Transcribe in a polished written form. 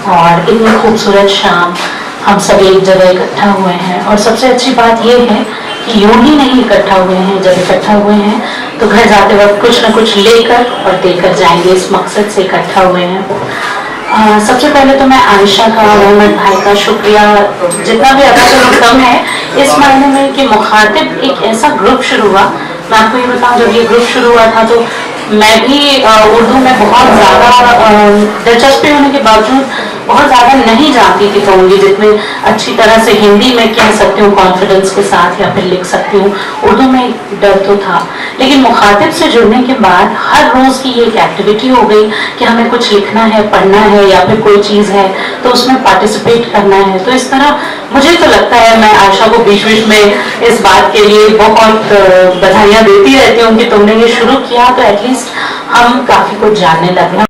और इतनी खूबसूरत शाम हम सब एक जगह इकट्ठा हुए हैं। और सबसे अच्छी बात यह है कि यूं ही नहीं इकट्ठा हुए हैं, जब इकट्ठा हुए हैं तो घर जाते वक्त कुछ न कुछ लेकर और देकर जाएंगे, इस मकसद से इकट्ठा हुए हैं। सबसे पहले तो मैं आयशा का, मोहम्मद भाई का शुक्रिया जितना भी अदा करूं कम है, इस मायने में कि मुखातिब एक ऐसा ग्रुप शुरू हुआ। मैं आपको ये बताऊं, जब ये ग्रुप शुरू हुआ था तो मैं भी उर्दू में बहुत ज़्यादा दिलचस्पी होने के बावजूद बहुत ज़्यादा नहीं जानती थी कहूँगी, जितने अच्छी तरह से हिंदी में कह सकती हूँ कॉन्फिडेंस के साथ या फिर लिख सकती हूँ। उर्दू में डर तो था, लेकिन मुखातिब से जुड़ने के बाद हर रोज़ की ये एक एक्टिविटी हो गई कि हमें कुछ लिखना है, पढ़ना है या फिर कोई चीज़ है तो उसमें पार्टिसिपेट करना है। तो इस तरह मुझे तो लगता है, मैं आशा को बीच बीच में इस बात के लिए बहुत बधाइयाँ देती रहती हूँ कि तुमने ये शुरू किया तो एटलीस्ट हम काफ़ी कुछ जानने लगे।